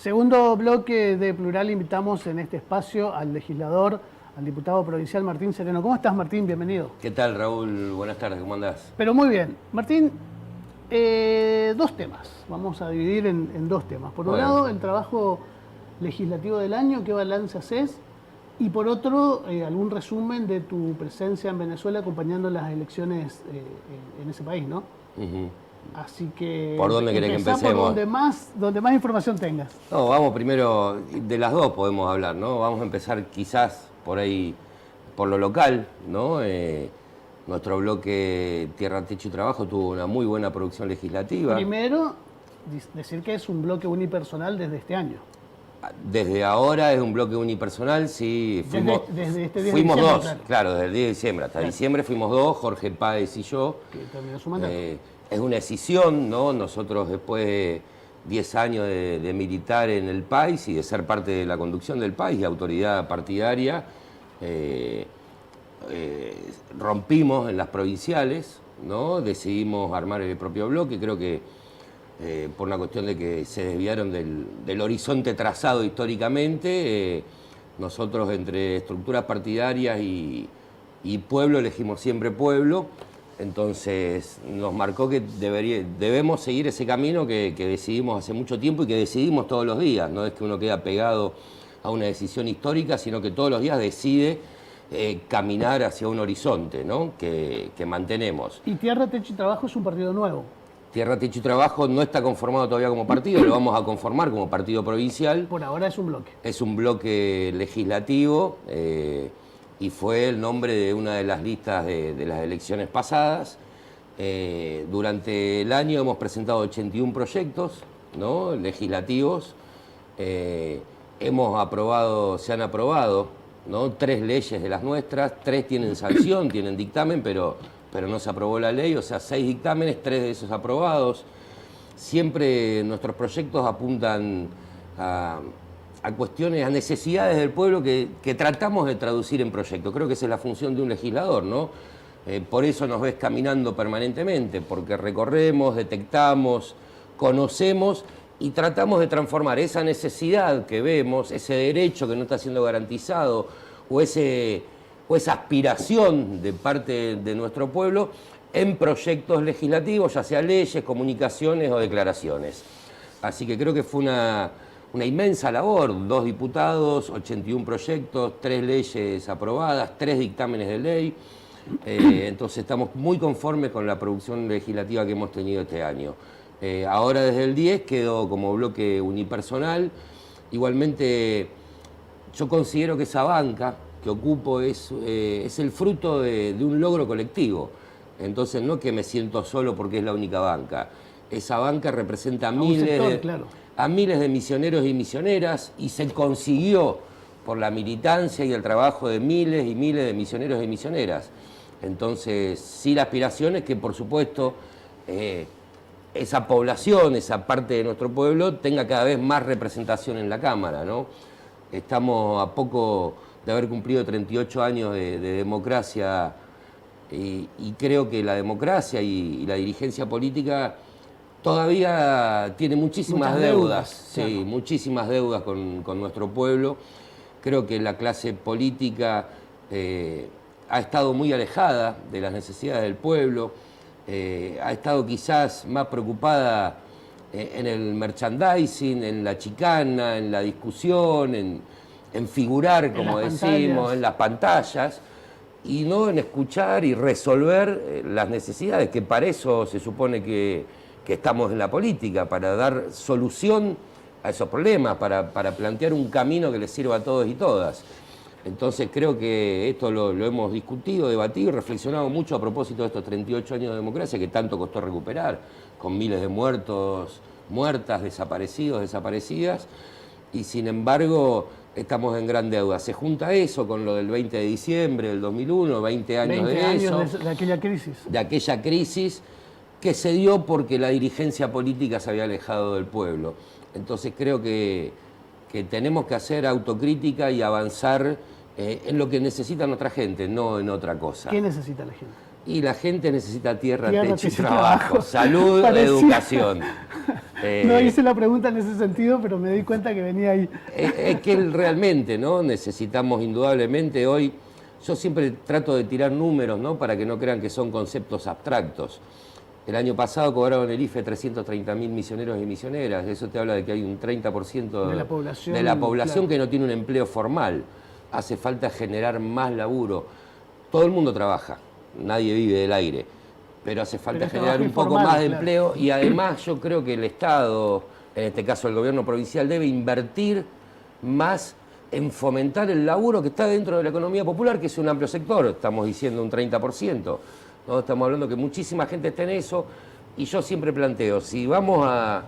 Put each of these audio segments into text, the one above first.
Segundo bloque de Plural, invitamos en este espacio al legislador, al diputado provincial Martín Sereno. ¿Cómo estás, Martín? Bienvenido. ¿Qué tal, Raúl? Buenas tardes, ¿cómo andás? Pero muy bien. Martín, dos temas. Vamos a dividir en dos temas. Por un lado, el trabajo legislativo del año, qué balance haces, y por otro, algún resumen de tu presencia en Venezuela acompañando las elecciones en ese país, ¿no? Así que ¿Por dónde querés que empecemos? Por donde más información tengas. No, vamos primero, de las dos podemos hablar, ¿no? Vamos a empezar quizás por ahí, por lo local, ¿no? Nuestro bloque Tierra, Techo y Trabajo tuvo una muy buena producción legislativa. Primero, decir que es un bloque unipersonal desde este año. Desde ahora es un bloque unipersonal, sí. Desde este 10 de fuimos diciembre, dos, claro, desde el 10 de diciembre hasta diciembre fuimos dos, Jorge Páez y yo. Que terminó su mandato. Es una decisión, ¿no? Nosotros después de 10 años de militar en el país y de ser parte de la conducción del país y autoridad partidaria, rompimos en las provinciales, ¿no? Decidimos armar el propio bloque, creo que por una cuestión de que se desviaron del horizonte trazado históricamente, nosotros entre estructuras partidarias y pueblo elegimos siempre pueblo. Entonces nos marcó que debemos seguir ese camino que decidimos hace mucho tiempo y que decidimos todos los días. No es que uno queda pegado a una decisión histórica, sino que todos los días decide caminar hacia un horizonte, ¿no? que mantenemos. Y Tierra, Techo y Trabajo es un partido nuevo. Tierra, Techo y Trabajo no está conformado todavía como partido, lo vamos a conformar como partido provincial. Por ahora es un bloque. Es un bloque legislativo. Y fue el nombre de una de las listas de las elecciones pasadas. Durante el año hemos presentado 81 proyectos, ¿no? Legislativos. Se han aprobado, ¿no? 3 leyes de las nuestras, 3 tienen sanción, tienen dictamen, pero no se aprobó la ley, o sea, 6 dictámenes, 3 de esos aprobados. Siempre nuestros proyectos apuntan a cuestiones, a necesidades del pueblo que tratamos de traducir en proyectos. Creo que esa es la función de un legislador, ¿no? Por eso nos ves caminando permanentemente, porque recorremos, detectamos, conocemos y tratamos de transformar esa necesidad que vemos, ese derecho que no está siendo garantizado o esa aspiración de parte de nuestro pueblo en proyectos legislativos, ya sea leyes, comunicaciones o declaraciones. Así que creo que fue una inmensa labor, 2 diputados, 81 proyectos, 3 leyes aprobadas, 3 dictámenes de ley. Entonces estamos muy conformes con la producción legislativa que hemos tenido este año. Ahora desde el 10 quedó como bloque unipersonal. Igualmente yo considero que esa banca que ocupo es el fruto de un logro colectivo. Entonces no es que me siento solo porque es la única banca. Esa banca representa a miles de misioneros y misioneras y se consiguió por la militancia y el trabajo de miles y miles de misioneros y misioneras. Entonces, sí, la aspiración es que, por supuesto, esa población, esa parte de nuestro pueblo, tenga cada vez más representación en la Cámara, ¿no? Estamos a poco de haber cumplido 38 años de democracia y creo que la democracia y la dirigencia política todavía tiene muchísimas deudas, sí, claro. Muchísimas deudas con nuestro pueblo. Creo que la clase política ha estado muy alejada de las necesidades del pueblo, ha estado quizás más preocupada en el merchandising, en la chicana, en la discusión, en figurar, como decimos, en las pantallas, y no en escuchar y resolver las necesidades, que para eso se supone que estamos en la política, para dar solución a esos problemas, para plantear un camino que les sirva a todos y todas. Entonces creo que esto lo hemos discutido, debatido y reflexionado mucho a propósito de estos 38 años de democracia que tanto costó recuperar, con miles de muertos, muertas, desaparecidos, desaparecidas, y sin embargo estamos en gran deuda. Se junta eso con lo del 20 de diciembre del 2001, 20 años de eso. 20 años de aquella crisis. De aquella crisis que se dio porque la dirigencia política se había alejado del pueblo. Entonces creo que tenemos que hacer autocrítica y avanzar en lo que necesita nuestra gente, no en otra cosa. ¿Qué necesita la gente? Y la gente necesita tierra, techo y trabajo, salud, educación. No hice la pregunta en ese sentido, pero me di cuenta que venía ahí. Es que realmente, ¿no? Necesitamos indudablemente hoy, yo siempre trato de tirar números, ¿no? Para que no crean que son conceptos abstractos. El año pasado cobraron el IFE 330.000 misioneros y misioneras. Eso te habla de que hay un 30% De la población, claro, que no tiene un empleo formal. Hace falta generar más laburo. Todo el mundo trabaja, nadie vive del aire, pero hace falta generar un poco más de empleo y además yo creo que el Estado, en este caso el gobierno provincial, debe invertir más en fomentar el laburo que está dentro de la economía popular, que es un amplio sector, estamos diciendo un 30%. ¿No? Estamos hablando que muchísima gente está en eso y yo siempre planteo, si vamos a,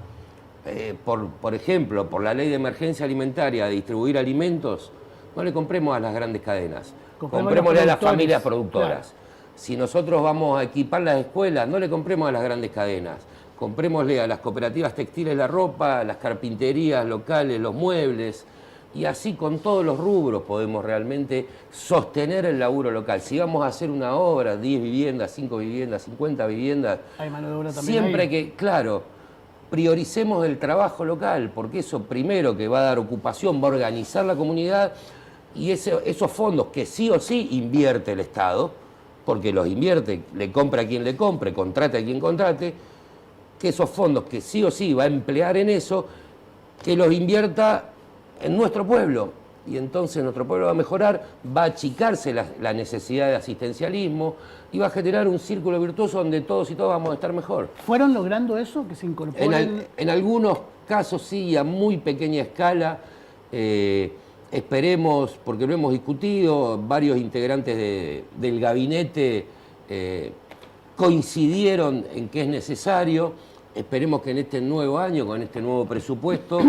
por ejemplo, por la ley de emergencia alimentaria, a distribuir alimentos, no le compremos a las grandes cadenas, comprémosle a las familias productoras. Claro. Si nosotros vamos a equipar las escuelas, no le compremos a las grandes cadenas, comprémosle a las cooperativas textiles la ropa, a las carpinterías locales, los muebles. Y así con todos los rubros podemos realmente sostener el laburo local. Si vamos a hacer una obra, 10 viviendas, 5 viviendas, 50 viviendas, hay mano de obra también siempre ahí. Que, claro, prioricemos el trabajo local, porque eso primero que va a dar ocupación, va a organizar la comunidad y esos fondos que sí o sí invierte el Estado, porque los invierte, le compra a quien le compre, contrate a quien contrate, que esos fondos que sí o sí va a emplear en eso, que los invierta en nuestro pueblo, y entonces nuestro pueblo va a mejorar, va a achicarse la necesidad de asistencialismo y va a generar un círculo virtuoso donde todos y todas vamos a estar mejor. ¿Fueron logrando eso, que se incorporen? En algunos casos sí, a muy pequeña escala. Esperemos, porque lo hemos discutido, varios integrantes del gabinete coincidieron en que es necesario. Esperemos que en este nuevo año, con este nuevo presupuesto,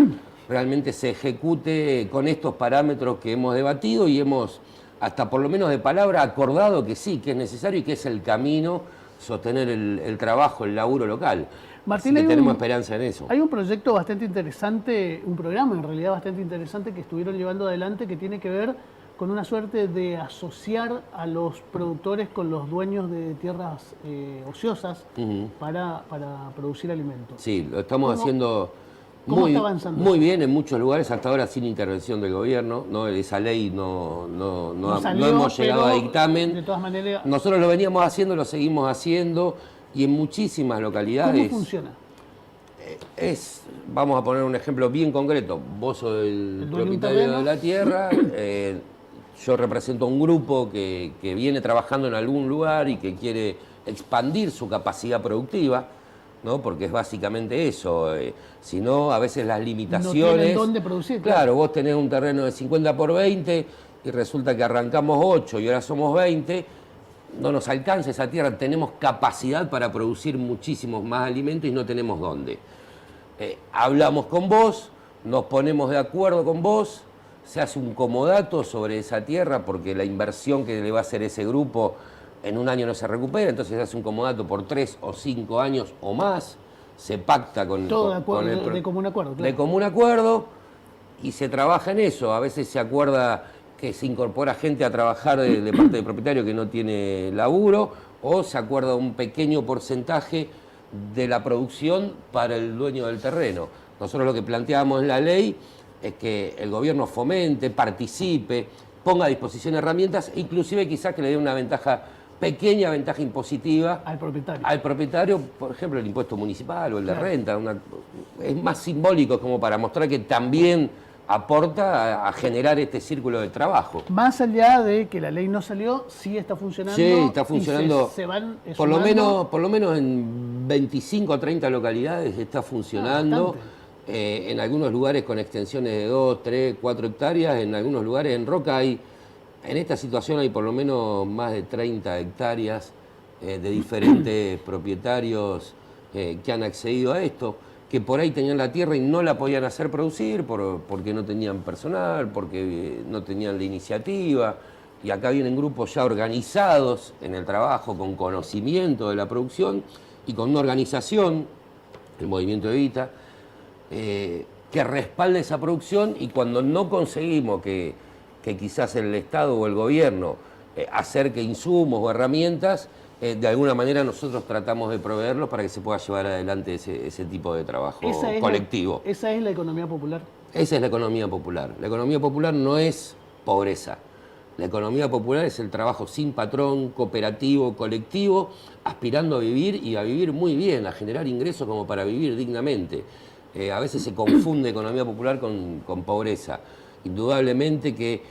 realmente se ejecute con estos parámetros que hemos debatido y hemos, hasta por lo menos de palabra, acordado que sí, que es necesario y que es el camino sostener el trabajo, el laburo local. Martín, así que tenemos esperanza en eso. Hay un proyecto bastante interesante, un programa en realidad bastante interesante que estuvieron llevando adelante que tiene que ver con una suerte de asociar a los productores con los dueños de tierras ociosas para producir alimentos. Sí, lo estamos haciendo... ¿Cómo está avanzando? Muy bien, en muchos lugares, hasta ahora sin intervención del gobierno, ¿no? Esa ley no hemos llegado a dictamen. De todas maneras, nosotros lo veníamos haciendo, lo seguimos haciendo, y en muchísimas localidades... ¿Cómo funciona? Vamos a poner un ejemplo bien concreto. Vos sos el propietario de la tierra, yo represento a un grupo que viene trabajando en algún lugar y que quiere expandir su capacidad productiva, ¿no? Porque es básicamente eso. Si no, a veces las limitaciones... No tienen dónde producir. Claro, vos tenés un terreno de 50 por 20 y resulta que arrancamos 8 y ahora somos 20, no nos alcanza esa tierra, tenemos capacidad para producir muchísimos más alimentos y no tenemos dónde. Hablamos con vos, nos ponemos de acuerdo con vos, se hace un comodato sobre esa tierra porque la inversión que le va a hacer ese grupo en un año no se recupera, entonces se hace un comodato por 3 o 5 años o más, se pacta con... Todo de acuerdo, de común acuerdo. Claro. De común acuerdo y se trabaja en eso. A veces se acuerda que se incorpora gente a trabajar de parte del propietario que no tiene laburo, o se acuerda un pequeño porcentaje de la producción para el dueño del terreno. Nosotros lo que planteamos en la ley es que el gobierno fomente, participe, ponga a disposición herramientas, inclusive quizás que le dé una pequeña ventaja impositiva al propietario. Al propietario, por ejemplo, el impuesto municipal o el de renta. Es más simbólico como para mostrar que también aporta a generar este círculo de trabajo. Más allá de que la ley no salió, sí está funcionando. Sí, está funcionando. Se van por lo menos en 25 o 30 localidades está funcionando. En algunos lugares con extensiones de 2, 3, 4 hectáreas, en algunos lugares en Roca en esta situación hay por lo menos más de 30 hectáreas de diferentes propietarios que han accedido a esto, que por ahí tenían la tierra y no la podían hacer producir porque no tenían personal, porque no tenían la iniciativa, y acá vienen grupos ya organizados en el trabajo, con conocimiento de la producción y con una organización, el Movimiento Evita, que respalde esa producción, y cuando no conseguimos que quizás el Estado o el gobierno acerque insumos o herramientas, de alguna manera nosotros tratamos de proveerlos para que se pueda llevar adelante ese tipo de trabajo colectivo. Esa es la economía popular. Esa es la economía popular. La economía popular no es pobreza. La economía popular es el trabajo sin patrón, cooperativo, colectivo, aspirando a vivir y a vivir muy bien, a generar ingresos como para vivir dignamente. A veces se confunde economía popular con pobreza. Indudablemente que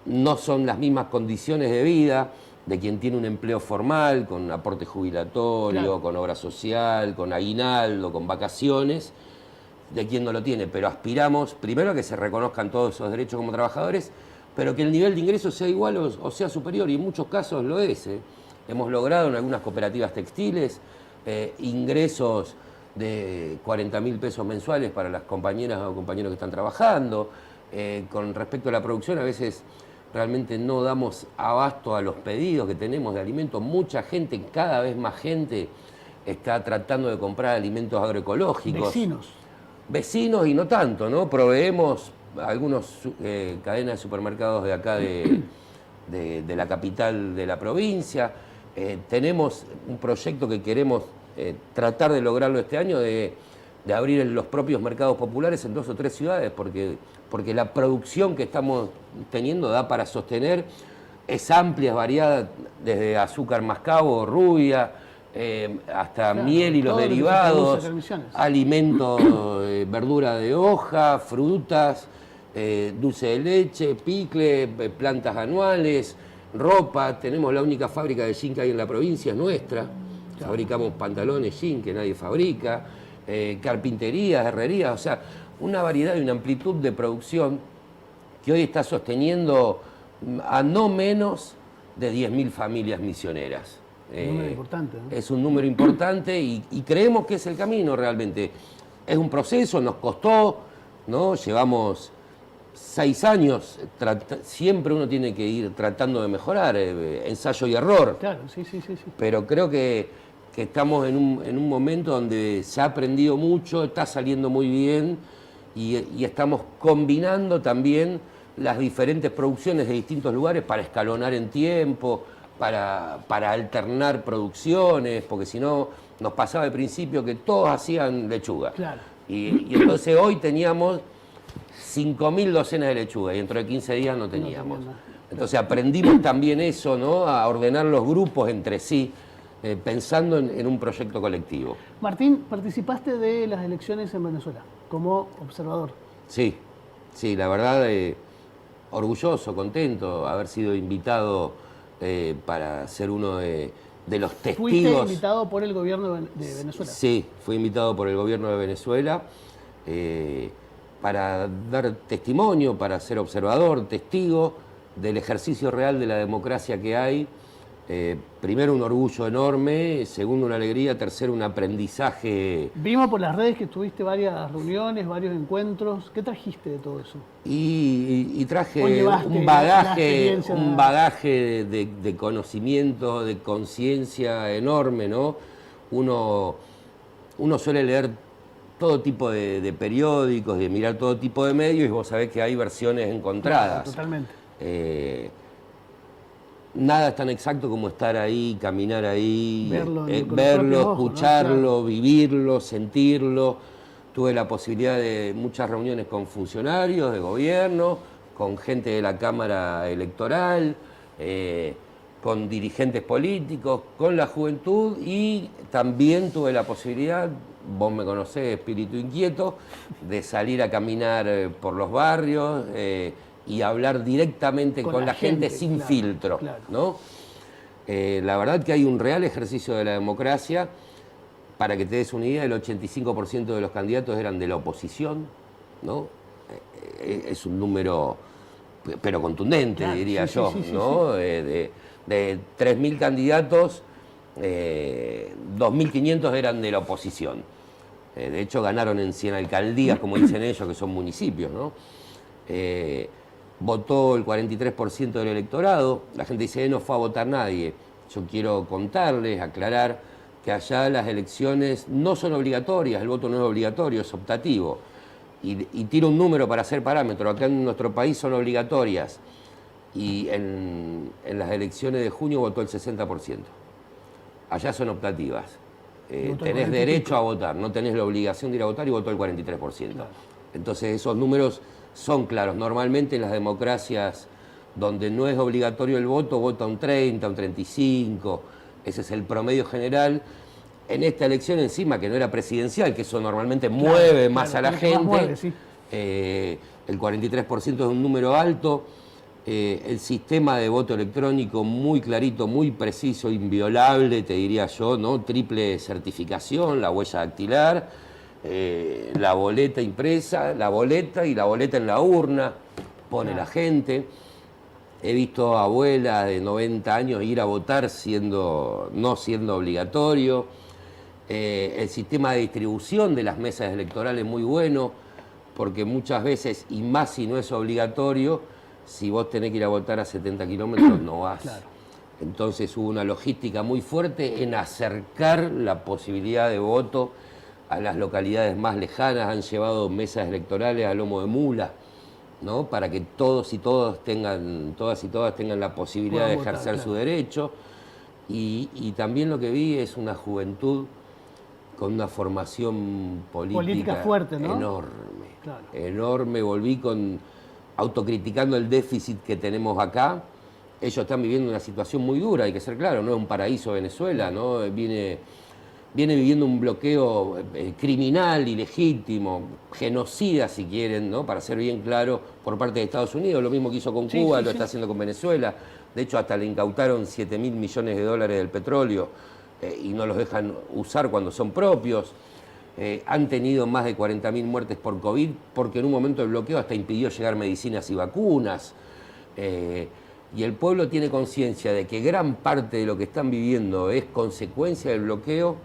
no son las mismas condiciones de vida de quien tiene un empleo formal, con aporte jubilatorio, claro, con obra social, con aguinaldo, con vacaciones, de quien no lo tiene. Pero aspiramos primero a que se reconozcan todos esos derechos como trabajadores, pero que el nivel de ingresos sea igual o sea superior, y en muchos casos lo es. Hemos logrado en algunas cooperativas textiles ingresos de 40.000 pesos mensuales para las compañeras o compañeros que están trabajando. Con respecto a la producción, a veces realmente no damos abasto a los pedidos que tenemos de alimentos. Mucha gente, cada vez más gente, está tratando de comprar alimentos agroecológicos. Vecinos y no tanto, ¿no? Proveemos algunas cadenas de supermercados de acá de la capital de la provincia. Tenemos un proyecto que queremos tratar de lograrlo este año, de abrir los propios mercados populares en 2 o 3 ciudades, porque la producción que estamos teniendo da para sostener, es amplia, es variada, desde azúcar mascabo, rubia, hasta claro, miel y los derivados, alimentos, verdura de hoja, frutas, dulce de leche, picle, plantas anuales, ropa. Tenemos la única fábrica de jean que hay en la provincia, es nuestra. Fabricamos pantalones jean que nadie fabrica, carpinterías, herrerías, o sea, una variedad y una amplitud de producción que hoy está sosteniendo a no menos de 10.000 familias misioneras. Un número importante, ¿no? Es un número importante y creemos que es el camino realmente. Es un proceso, nos costó, ¿no? Llevamos 6 años, siempre uno tiene que ir tratando de mejorar, ensayo y error. Claro, sí. Pero creo que estamos en un momento donde se ha aprendido mucho, está saliendo muy bien y estamos combinando también las diferentes producciones de distintos lugares para escalonar en tiempo, para alternar producciones, porque si no nos pasaba al principio que todos hacían lechuga. Claro. Y entonces hoy teníamos 5.000 docenas de lechuga y dentro de 15 días no teníamos. Entonces aprendimos también eso, ¿no? A ordenar los grupos entre sí, pensando en un proyecto colectivo. Martín, participaste de las elecciones en Venezuela como observador. Sí, la verdad, orgulloso, contento, haber sido invitado para ser uno de los testigos. ¿Fuiste invitado por el gobierno de Venezuela? Sí, fui invitado por el gobierno de Venezuela para dar testimonio, para ser observador, testigo del ejercicio real de la democracia que hay. Primero, un orgullo enorme, segundo, una alegría, tercero, un aprendizaje. Vimos por las redes que tuviste varias reuniones, varios encuentros. ¿Qué trajiste de todo eso? Y traje un bagaje de conocimiento, de conciencia enorme, ¿no? Uno suele leer todo tipo de periódicos, de mirar todo tipo de medios, y vos sabés que hay versiones encontradas. Claro, totalmente. Nada es tan exacto como estar ahí, caminar ahí, verlo, escucharlo, ¿no? Claro. Vivirlo, sentirlo. Tuve la posibilidad de muchas reuniones con funcionarios de gobierno, con gente de la Cámara Electoral, con dirigentes políticos, con la juventud, y también tuve la posibilidad, vos me conocés, espíritu inquieto, de salir a caminar por los barrios, y hablar directamente con la gente sin claro, filtro, claro. ¿no? La verdad que hay un real ejercicio de la democracia. Para que te des una idea, el 85% de los candidatos eran de la oposición, ¿no? Es un número, pero contundente, claro, diría yo, ¿no? Sí. De 3.000 candidatos, 2.500 eran de la oposición. De hecho, ganaron en 100 alcaldías, como dicen ellos, que son municipios, ¿no? Votó el 43% del electorado. La gente dice, no fue a votar nadie. Yo quiero contarles, aclarar, que allá las elecciones no son obligatorias, el voto no es obligatorio, es optativo. Y tiro un número para hacer parámetro. Acá en nuestro país son obligatorias. Y en las elecciones de junio votó el 60%. Allá son optativas. Votó el Tenés 40 y derecho pico. a votar, no tenés la obligación de ir a votar y votó el 43%. Claro. Entonces esos números son claros. Normalmente en las democracias donde no es obligatorio el voto, vota un 30, un 35, ese es el promedio general. En esta elección encima, que no era presidencial, que eso normalmente mueve más a la tiene que más gente, mueve, sí. el 43% es un número alto. El sistema de voto electrónico muy clarito, muy preciso, inviolable, te diría yo, ¿no? Triple certificación, la huella dactilar, la boleta impresa, la boleta y la boleta en la urna, pone la gente. He visto abuelas de 90 años ir a votar no siendo obligatorio. El sistema de distribución de las mesas electorales es muy bueno, porque muchas veces, y más si no es obligatorio, si vos tenés que ir a votar a 70 kilómetros, no vas. Claro. Entonces hubo una logística muy fuerte en acercar la posibilidad de voto a las localidades más lejanas. Han llevado mesas electorales a lomo de mula, ¿no? Para que todos y todas tengan la posibilidad Puedan de ejercer votar, su claro. derecho. Y también lo que vi es una juventud con una formación política fuerte, ¿no? enorme, Claro. enorme. Volví autocriticando el déficit que tenemos acá. Ellos están viviendo una situación muy dura, hay que ser claro, no es un paraíso Venezuela, ¿no? Viene viviendo un bloqueo criminal, ilegítimo, genocida si quieren, ¿no? Para ser bien claro, por parte de Estados Unidos, lo mismo que hizo con Cuba, lo está haciendo con Venezuela. De hecho, hasta le incautaron 7.000 millones de dólares del petróleo y no los dejan usar cuando son propios. Han tenido más de 40.000 muertes por COVID, porque en un momento el bloqueo hasta impidió llegar medicinas y vacunas. Y el pueblo tiene conciencia de que gran parte de lo que están viviendo es consecuencia del bloqueo,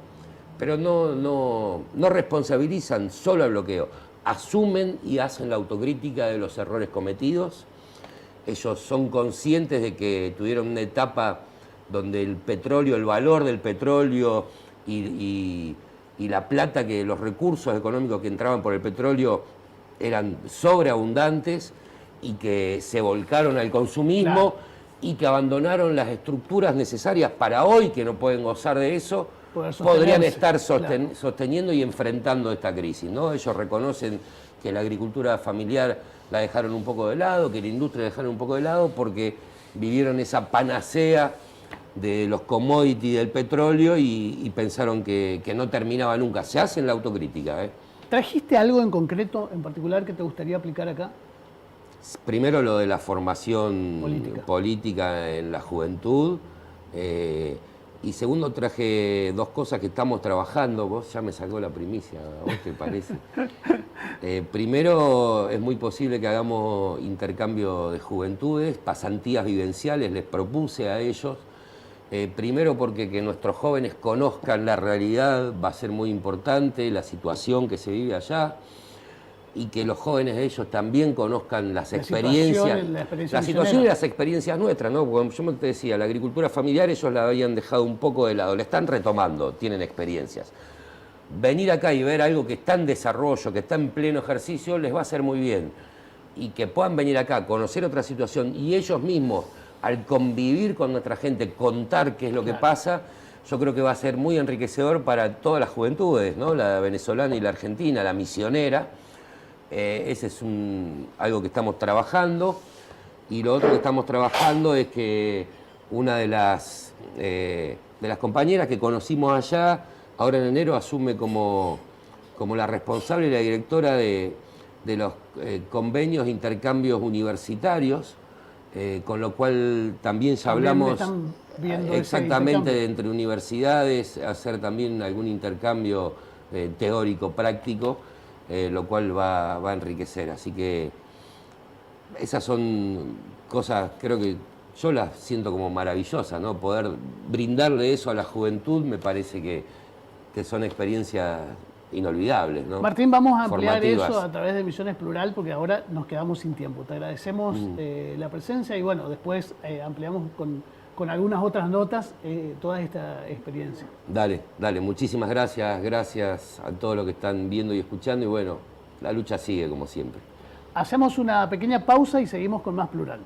pero no responsabilizan solo al bloqueo, asumen y hacen la autocrítica de los errores cometidos. Ellos son conscientes de que tuvieron una etapa donde el petróleo, el valor del petróleo y la plata, los recursos económicos que entraban por el petróleo eran sobreabundantes y que se volcaron al consumismo, claro, y que abandonaron las estructuras necesarias para hoy, que no pueden gozar de eso, podrían estar sosteniendo y enfrentando esta crisis, ¿no? Ellos reconocen que la agricultura familiar la dejaron un poco de lado, que la industria la dejaron un poco de lado, porque vivieron esa panacea de los commodities del petróleo y pensaron que no terminaba nunca. Se hacen la autocrítica, ¿eh? ¿Trajiste algo en concreto, en particular, que te gustaría aplicar acá? Primero lo de la formación política en la juventud, y segundo traje dos cosas que estamos trabajando. Vos ya me sacó la primicia, ¿a vos te parece? Primero, es muy posible que hagamos intercambio de juventudes, pasantías vivenciales, les propuse a ellos. Primero porque que nuestros jóvenes conozcan la realidad va a ser muy importante, la situación que se vive allá, y que los jóvenes de ellos también conozcan la situación y las experiencias nuestras, ¿no? Porque yo te decía, la agricultura familiar ellos la habían dejado un poco de lado, la están retomando, tienen experiencias. Venir acá y ver algo que está en desarrollo, que está en pleno ejercicio, les va a hacer muy bien. Y que puedan venir acá, conocer otra situación y ellos mismos, al convivir con nuestra gente, contar qué es lo que pasa, yo creo que va a ser muy enriquecedor para todas las juventudes, ¿no? La venezolana y la argentina, la misionera. Ese es algo que estamos trabajando. Y lo otro que estamos trabajando es que una de las compañeras que conocimos allá, ahora en enero asume como la responsable y la directora de los convenios e intercambios universitarios, con lo cual también ya hablamos exactamente de entre universidades, hacer también algún intercambio teórico, práctico, lo cual va a enriquecer. Así que esas son cosas, creo que yo las siento como maravillosas, ¿no? Poder brindarle eso a la juventud me parece que son experiencias inolvidables, ¿no? Martín, vamos a ampliar eso a través de Misiones Plural, porque ahora nos quedamos sin tiempo. Te agradecemos la presencia y bueno, después ampliamos con algunas otras notas toda esta experiencia. Dale, muchísimas gracias, gracias a todos los que están viendo y escuchando y bueno, la lucha sigue como siempre. Hacemos una pequeña pausa y seguimos con más Plural.